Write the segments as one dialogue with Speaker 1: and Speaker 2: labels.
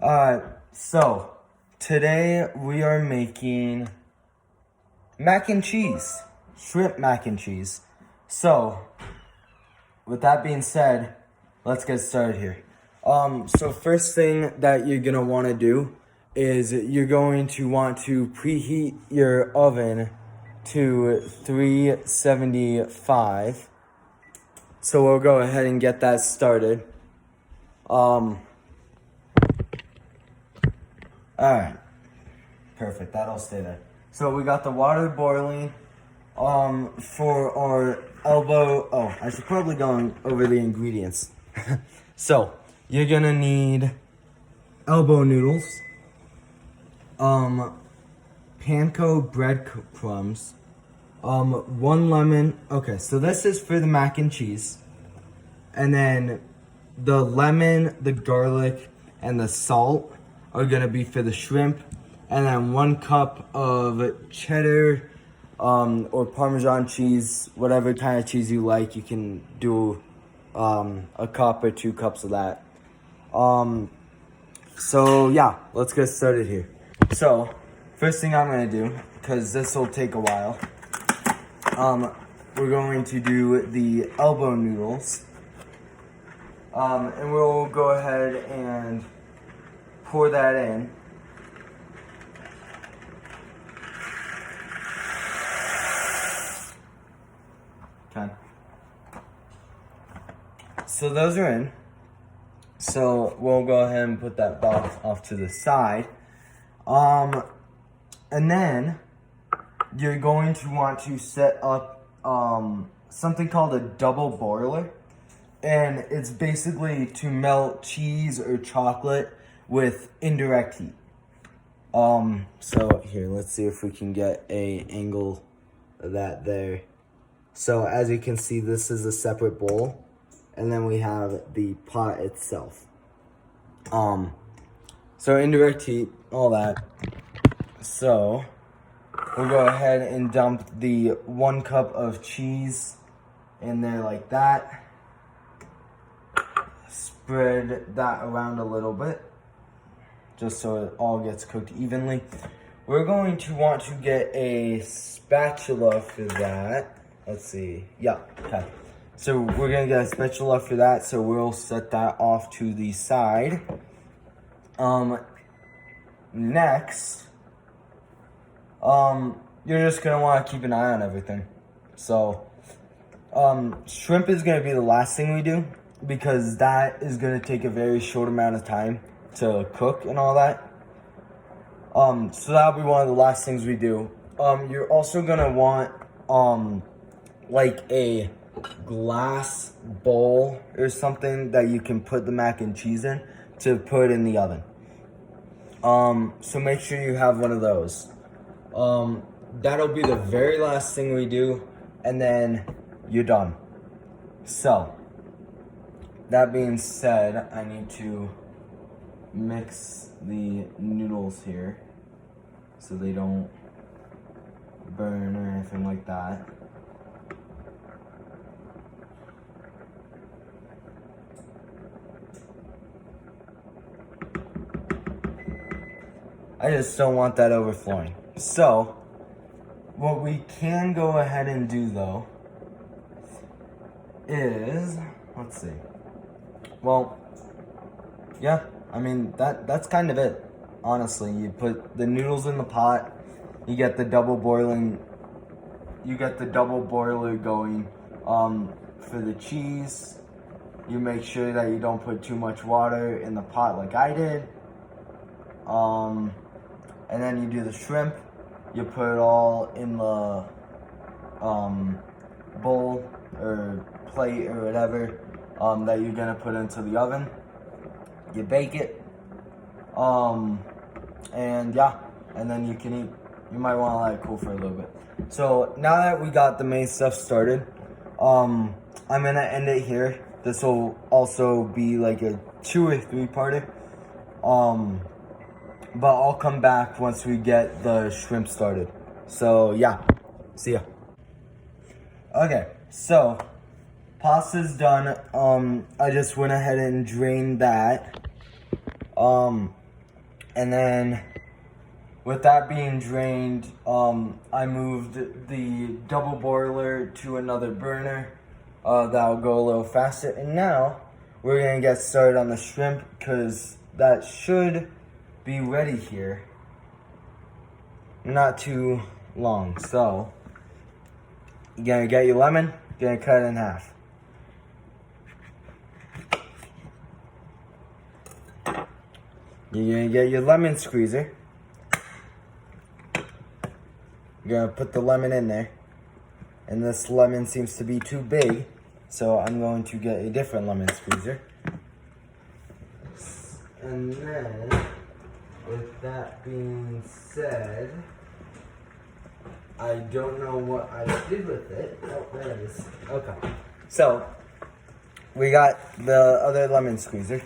Speaker 1: So today we are making mac and cheese, shrimp mac and cheese. So with that being said, let's get started here. So first thing that you're gonna want to do is you're going to want to preheat your oven to 375. So we'll go ahead and get that started. Alright, perfect, that'll stay there. So we got the water boiling for our I should probably go over the ingredients. So, you're gonna need elbow noodles, panko breadcrumbs, 1 lemon. Okay, so this is for the mac and cheese. And then the lemon, the garlic, and the salt are gonna be for the shrimp. And then 1 cup of cheddar or Parmesan cheese, whatever kind of cheese you like. You can do a cup or 2 cups of that. So yeah, let's get started here. So first thing I'm gonna do, because this will take a while, we're going to do the elbow noodles. And we'll go ahead and pour that in. Okay. So those are in. So we'll go ahead and put that box off to the side. And then you're going to want to set up something called a double boiler. And it's basically to melt cheese or chocolate with indirect heat. So here, let's see if we can get a angle of that there. So as you can see, this is a separate bowl, and then we have the pot itself. So indirect heat, all that. So we'll go ahead and dump the 1 cup of cheese in there like that. Spread that around a little bit, just so it all gets cooked evenly. We're going to want to get a spatula for that. Let's see. Yeah, okay. So we're gonna get a spatula for that, so we'll set that off to the side. Next, you're just gonna want to keep an eye on everything. So, shrimp is gonna be the last thing we do, because that is gonna take a very short amount of time to cook and all that. So that'll be one of the last things we do. You're also gonna want, like a glass bowl or something that you can put the mac and cheese in to put in the oven. So make sure you have one of those. That'll be the very last thing we do, and then you're done. So, that being said, I need to mix the noodles here so they don't burn or anything like that. I just don't want that overflowing. So, what we can go ahead and do though is, let's see. Well, yeah, I mean, that's kind of it, honestly. You put the noodles in the pot, you get the double boiler going for the cheese. You make sure that you don't put too much water in the pot like I did. And then you do the shrimp. You put it all in the bowl or plate or whatever that you're gonna put into the oven. You bake it. And yeah, and then you can eat. You might want to let it cool for a little bit. So now that we got the main stuff started, I'm gonna end it here. This will also be like a 2 or 3 parter. But I'll come back once we get the shrimp started. So yeah, see ya. Okay, so pasta's done. I just went ahead and drained that. And then with that being drained, I moved the double boiler to another burner. That'll go a little faster. And now we're gonna get started on the shrimp because that should be ready here. Not too long. So you're gonna get your lemon, you're gonna cut it in half. You're gonna get your lemon squeezer. You're gonna put the lemon in there. And this lemon seems to be too big, so I'm going to get a different lemon squeezer. And then, with that being said, I don't know what I did with it. Oh, there it is. Okay. So, we got the other lemon squeezer.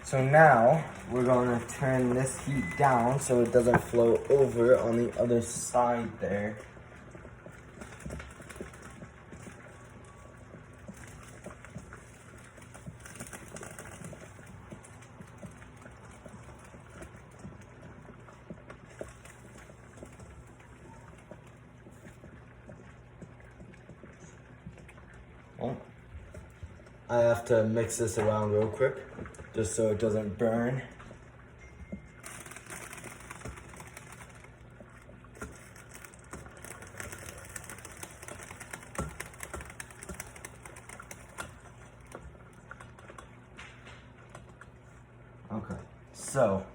Speaker 1: So now, we're going to turn this heat down so it doesn't flow over on the other side there. Well, I have to mix this around real quick, just so it doesn't burn. Okay, so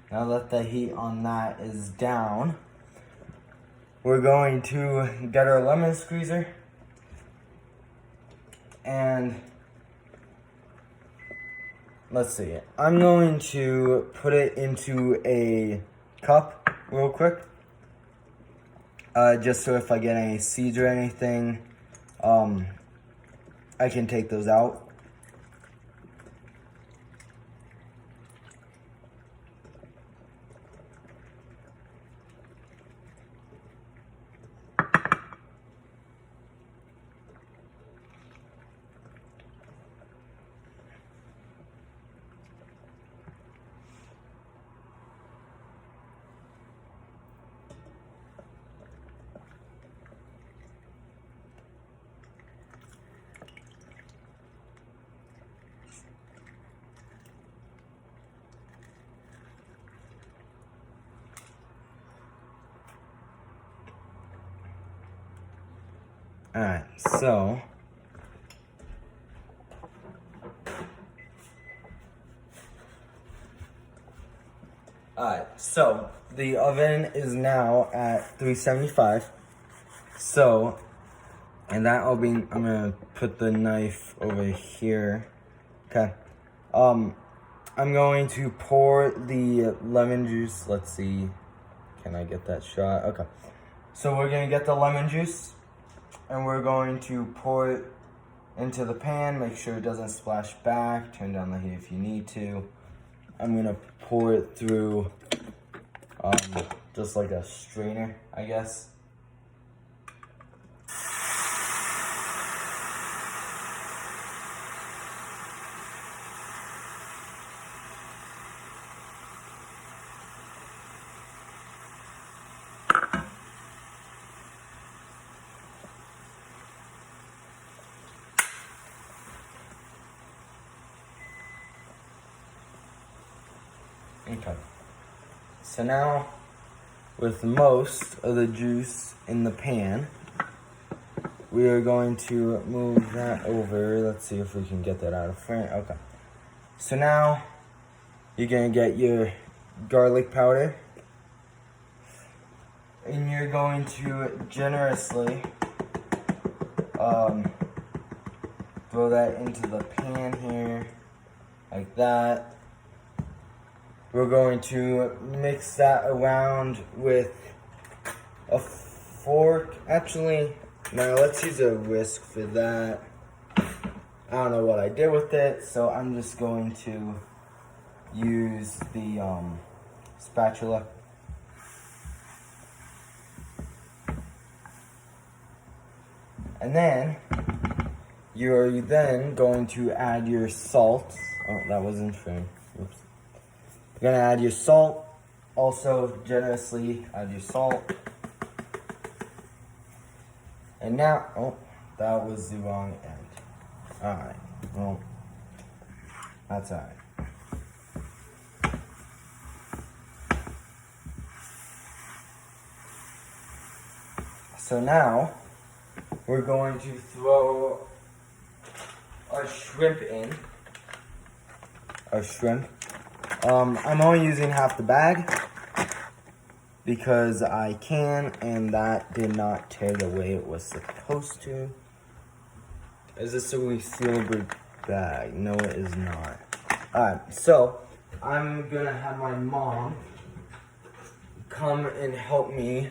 Speaker 1: now that the heat on that is down, we're going to get our lemon squeezer and let's see. I'm going to put it into a cup real quick, just so if I get any seeds or anything, I can take those out. Alright, so the oven is now at 375. So, and that will be, I'm gonna put the knife over here. Okay. I'm going to pour the lemon juice. Let's see. Can I get that shot? Okay. So we're gonna get the lemon juice and we're going to pour it into the pan. Make sure it doesn't splash back. Turn down the heat if you need to. I'm gonna pour it through just like a strainer, I guess. Okay. So now, with most of the juice in the pan, we are going to move that over. Let's see if we can get that out of frame. Okay. So now, you're going to get your garlic powder. And you're going to generously throw that into the pan here, like that. We're going to mix that around with a fork. Actually, no, let's use a whisk for that. I don't know what I did with it, so I'm just going to use the spatula. And then you're then going to add your salt. Oh, that wasn't frame. Oops. You're gonna add your salt. Also, generously add your salt. And now, oh, that was the wrong end. Alright, well, that's alright. So now, we're going to throw our shrimp in. Our shrimp. I'm only using half the bag because I can, and that did not tear the way it was supposed to. Is this a resealable bag? No, it is not. Alright, so I'm gonna have my mom come and help me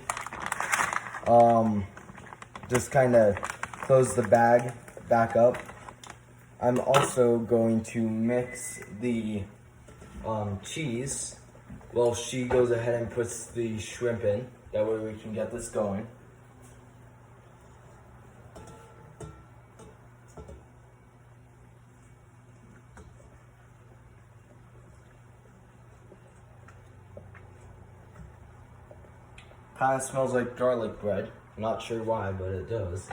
Speaker 1: just kind of close the bag back up. I'm also going to mix the cheese while she goes ahead and puts the shrimp in. That way we can get this going. Kind of smells like garlic bread. Not sure why, but it does.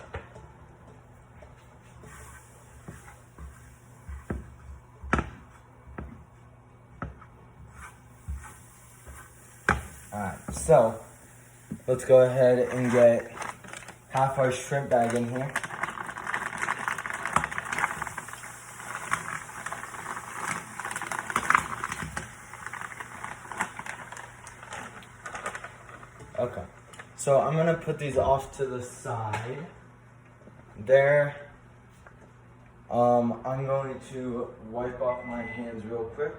Speaker 1: Alright, so let's go ahead and get half our shrimp bag in here. Okay, so I'm gonna put these off to the side. There. I'm going to wipe off my hands real quick.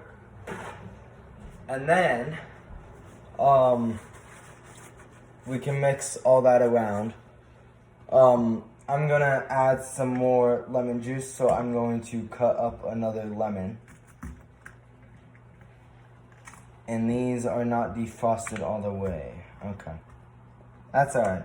Speaker 1: And then, we can mix all that around. I'm gonna add some more lemon juice, so I'm going to cut up another lemon. And these are not defrosted all the way. Okay. That's alright.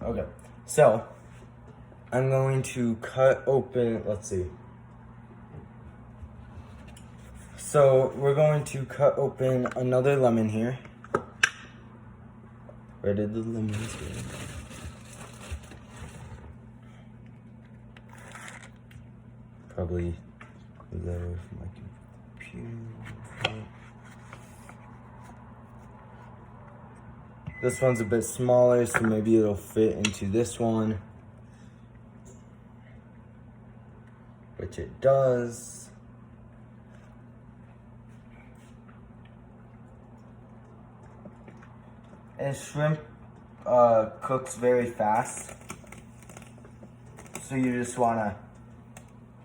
Speaker 1: Okay, so I'm going to cut open, let's see. So we're going to cut open another lemon here. Where did the lemons go? Probably was that away from my computer. This one's a bit smaller, so maybe it'll fit into this one. Which it does. And shrimp cooks very fast. So you just want to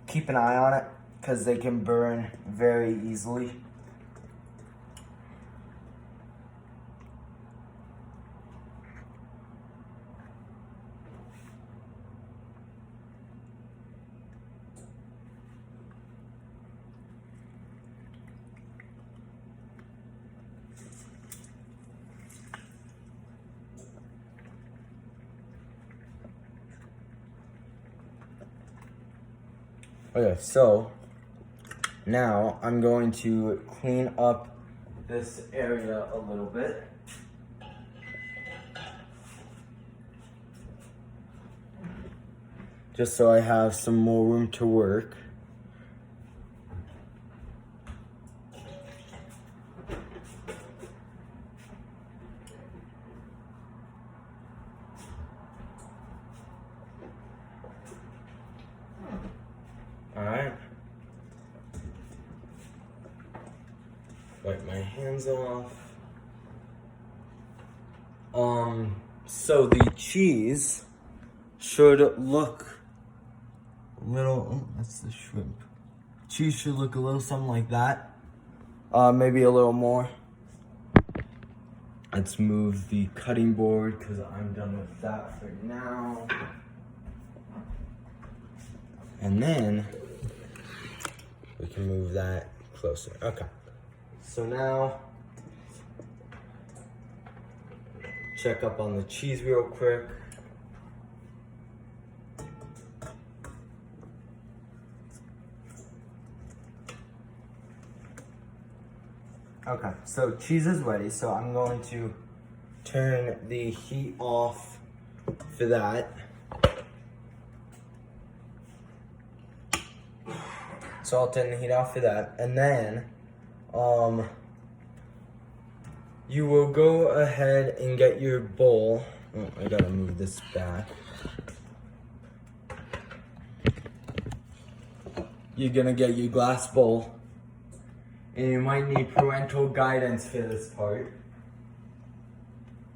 Speaker 1: keep an eye on it because they can burn very easily. Okay, so now I'm going to clean up this area a little bit. Just so I have some more room to work. Alright. Wipe my hands off. So the cheese should look a little, oh, that's the shrimp. Cheese should look a little something like that. Maybe a little more. Let's move the cutting board because I'm done with that for now. And then we can move that closer. Okay. So now check up on the cheese real quick. Okay, so cheese is ready, so I'm going to turn the heat off for that. So I'll turn the heat off for that, and then you will go ahead and get your bowl. Oh, I gotta move this back. You're gonna get your glass bowl, and you might need parental guidance for this part.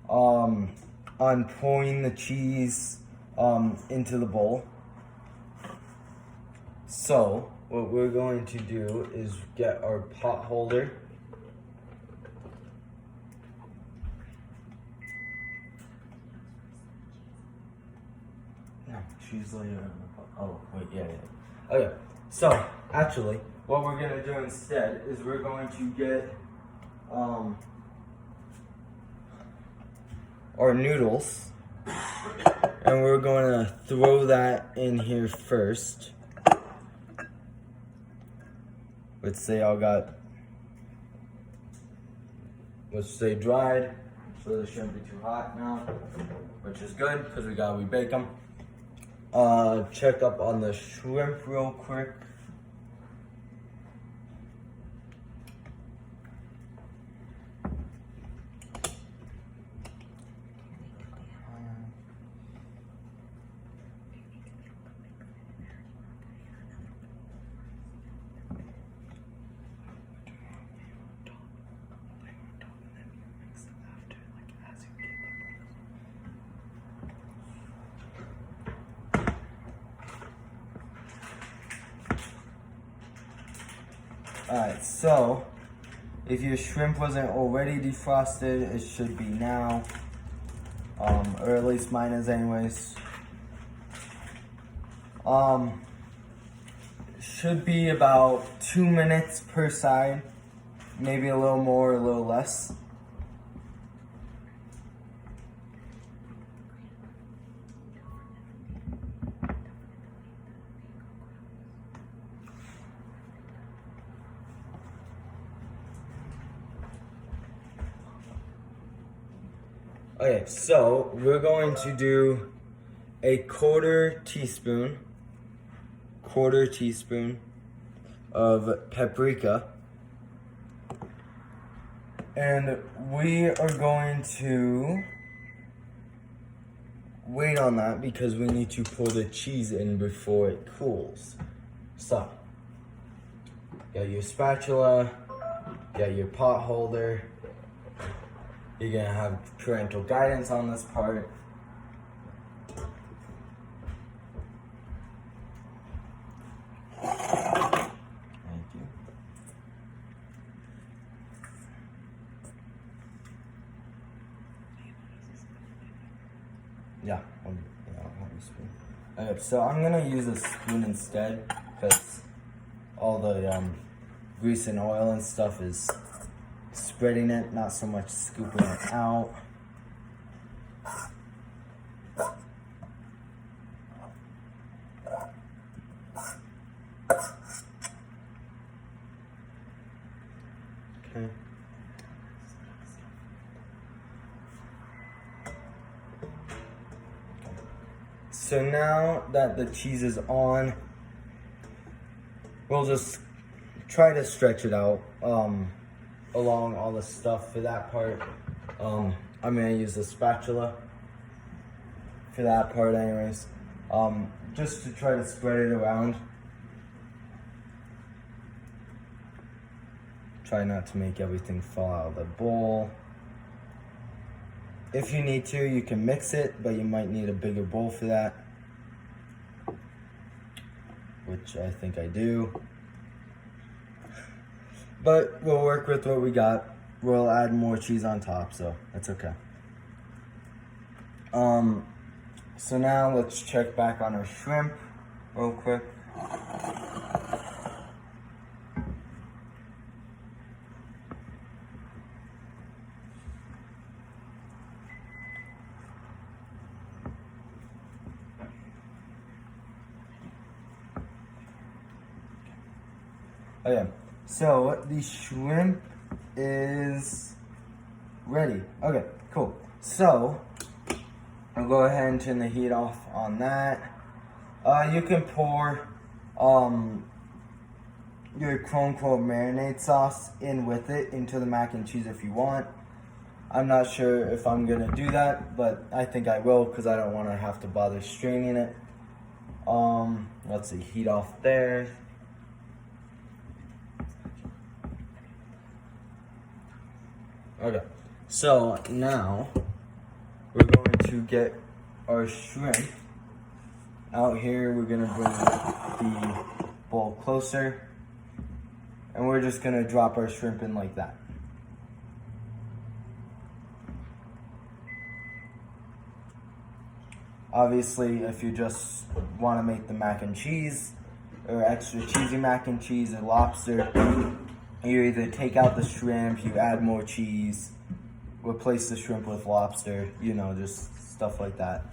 Speaker 1: On pouring the cheese into the bowl. So what we're going to do is get our pot holder. No, cheese layer in the pot. Oh, wait, yeah. Okay, so actually, what we're gonna do instead is we're going to get our noodles, and we're going to throw that in here first. Let's say let's say dried, so they shouldn't be too hot now, which is good because we gotta rebake them. Check up on the shrimp real quick. Alright, so if your shrimp wasn't already defrosted, it should be now. Or at least mine is anyways. Should be about 2 minutes per side. Maybe a little more, a little less. Okay, so we're going to do a quarter teaspoon of paprika, and we are going to wait on that because we need to pour the cheese in before it cools. So, got your spatula, got your pot holder. You're gonna have parental guidance on this part. Thank you. Yeah, one spoon. Okay, so I'm gonna use a spoon instead because all the grease and oil and stuff is spreading it, not so much scooping it out. Okay. So now that the cheese is on, we'll just try to stretch it out along all the stuff for that part. I'm gonna use the spatula for that part anyways, just to try to spread it around. Try not to make everything fall out of the bowl. If you need to, you can mix it, but you might need a bigger bowl for that, which I think I do. But we'll work with what we got. We'll add more cheese on top, so that's okay. So now let's check back on our shrimp real quick. Okay, so the shrimp is ready. Okay, cool. So I'll go ahead and turn the heat off on that. You can pour your quote-unquote marinade sauce in with it into the mac and cheese if you want. I'm not sure if I'm gonna do that, but I think I will because I don't want to have to bother straining it. Let's see, heat off there. Okay, so now we're going to get our shrimp out here. We're gonna bring the bowl closer, and we're just gonna drop our shrimp in like that. Obviously, if you just want to make the mac and cheese or extra cheesy mac and cheese or lobster, you either take out the shrimp, you add more cheese, replace the shrimp with lobster, you know, just stuff like that.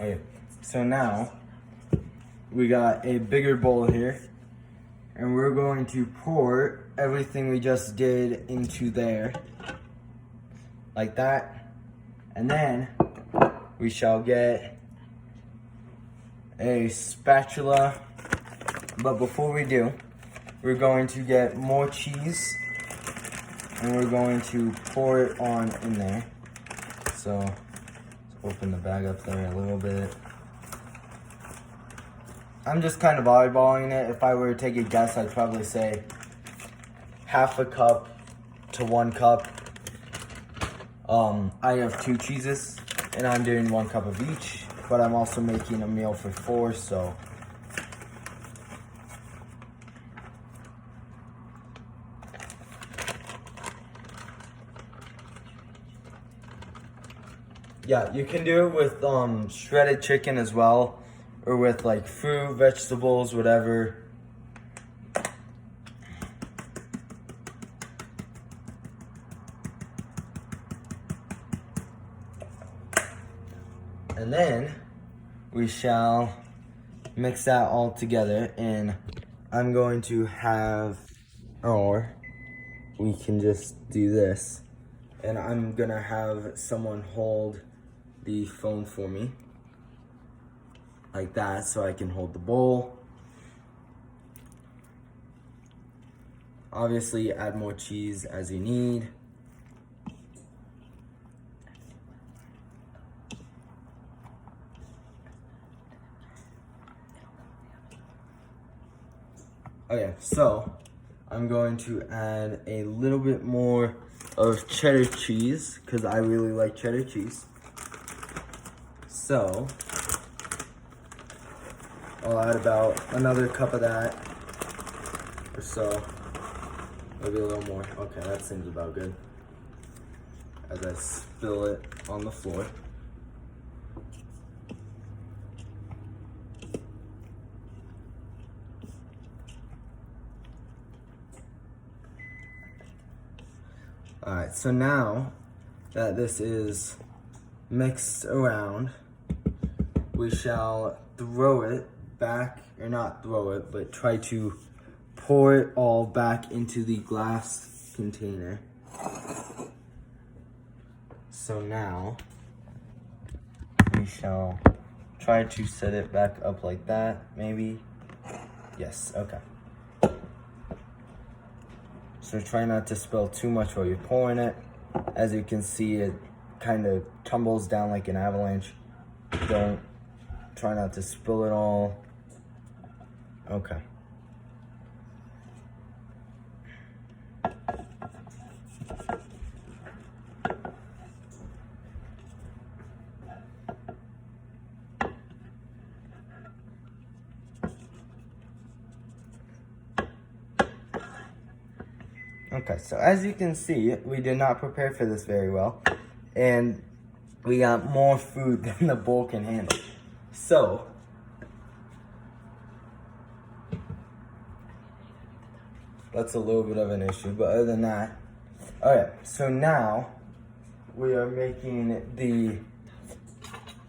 Speaker 1: Okay, so now we got a bigger bowl here, and we're going to pour everything we just did into there, like that, and then we shall get a spatula, but before we do, we're going to get more cheese, and we're going to pour it on in there. So let's open the bag up there a little bit. I'm just kind of eyeballing it. If I were to take a guess, I'd probably say half a cup to 1 cup. I have 2 cheeses, and I'm doing 1 cup of each, but I'm also making a meal for 4, so. Yeah, you can do it with shredded chicken as well, or with like fruit, vegetables, whatever. And then we shall mix that all together, and I'm going to have, or we can just do this, and I'm gonna have someone hold the phone for me like that so I can hold the bowl. Obviously add more cheese as you need. Okay, so I'm going to add a little bit more of cheddar cheese because I really like cheddar cheese. So I'll add about another cup of that or so, maybe a little more. Okay, that seems about good. As I spill it on the floor. All right, so now that this is mixed around, we shall throw it back, or not throw it, but try to pour it all back into the glass container. So now we shall try to set it back up like that, maybe. Yes, okay. So try not to spill too much while you're pouring it. As you can see, it kind of tumbles down like an avalanche. Try not to spill it all. Okay. Okay, so as you can see, we did not prepare for this very well, and we got more food than the bowl can handle. So, that's a little bit of an issue, but other than that, all right, so now we are making the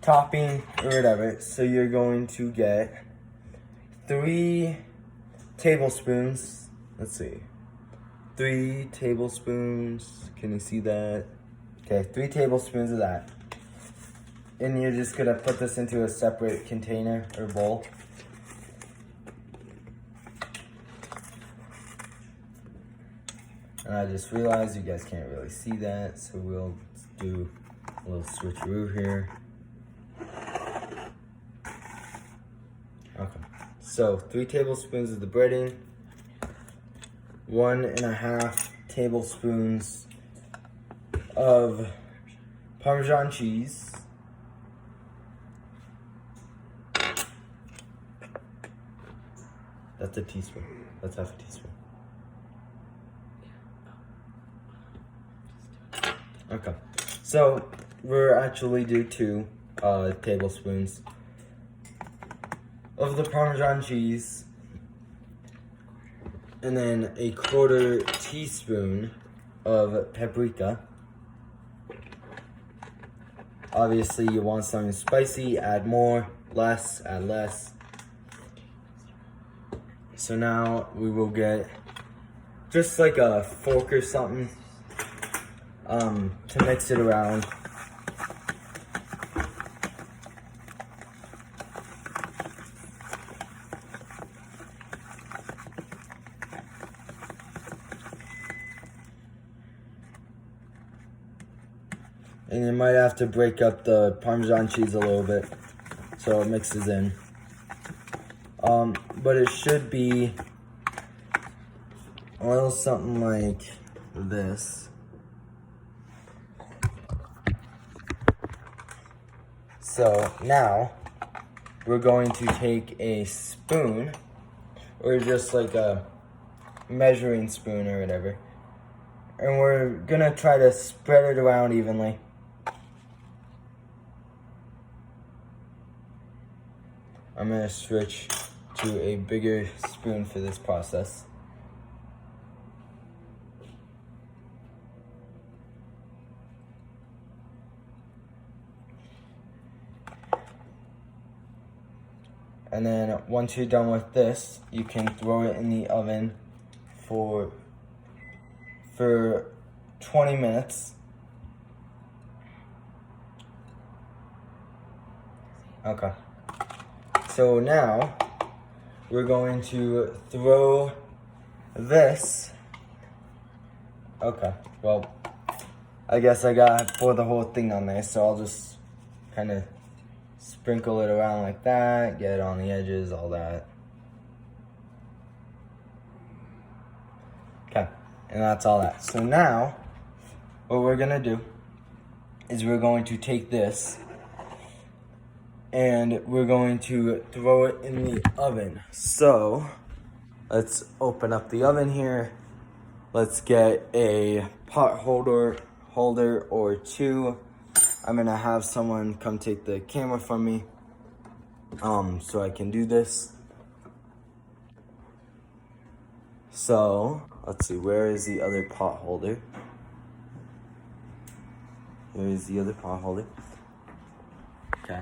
Speaker 1: topping or whatever. So you're going to get 3 tablespoons. Let's see. 3 tablespoons. Can you see that? Okay, 3 tablespoons of that. And you're just gonna put this into a separate container or bowl. And I just realized you guys can't really see that, so we'll do a little switcheroo here. Okay, so 3 tablespoons of the breading, 1.5 tablespoons of Parmesan cheese, that's a teaspoon, that's half a teaspoon. Okay, so we're actually do 2 tablespoons of the Parmesan cheese, and then a 1/4 teaspoon of paprika. Obviously, you want something spicy, add more, less, add less. So now we will get just like a fork or something to mix it around. And you might have to break up the Parmesan cheese a little bit so it mixes in. But it should be oil something like this. So now we're going to take a spoon, or just like a measuring spoon or whatever, and we're gonna try to spread it around evenly. I'm gonna switch to a bigger spoon for this process. And then once you're done with this, you can throw it in the oven for 20 minutes. Okay. So now we're going to throw this. Okay, well, I guess I got to pour the whole thing on there, so I'll just kind of sprinkle it around like that, get it on the edges, all that. Okay, and that's all that. So now, what we're gonna do is we're going to take this and we're going to throw it in the oven. So, let's open up the oven here. Let's get a pot holder or 2. I'm gonna have someone come take the camera from me, so I can do this. So, let's see, where is the other pot holder? Here is the other pot holder. Okay,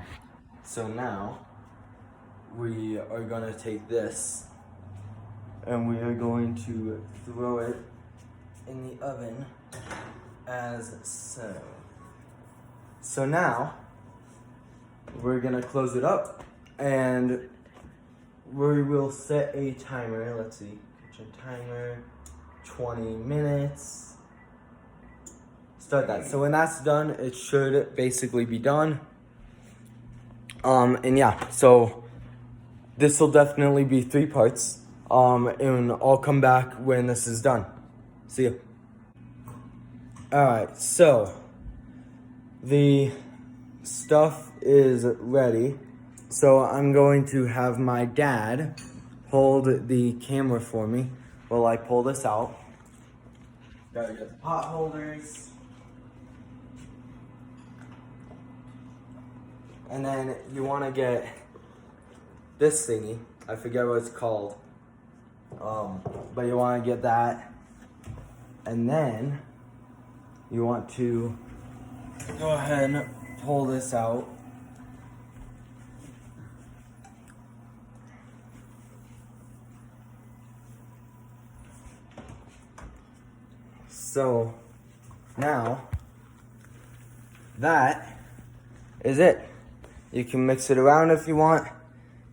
Speaker 1: so now we are gonna take this and we are going to throw it in the oven as so. So now, we're gonna close it up and we will set a timer. Let's see, kitchen timer, 20 minutes. Start that. So when that's done, it should basically be done. And yeah, so this will definitely be 3 parts. And I'll come back when this is done. See you. Alright, so the stuff is ready. So I'm going to have my dad hold the camera for me while I pull this out. Gotta get the pot holders. And then you want to get this thingy. I forget what it's called. But you want to get that, and then you want to go ahead and pull this out. So now that is it. You can mix it around if you want,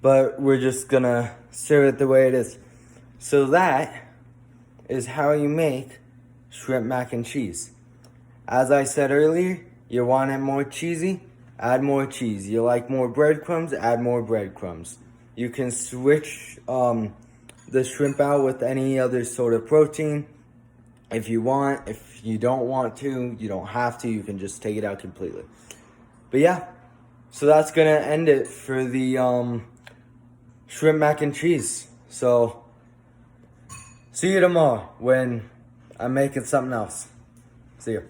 Speaker 1: but we're just gonna serve it the way it is. So that is how you make shrimp mac and cheese. As I said earlier, you want it more cheesy, add more cheese. You like more breadcrumbs, add more breadcrumbs. You can switch the shrimp out with any other sort of protein if you want. If you don't want to, you don't have to. You can just take it out completely. But yeah, so that's gonna end it for the shrimp mac and cheese. So see you tomorrow when I'm making something else. See you.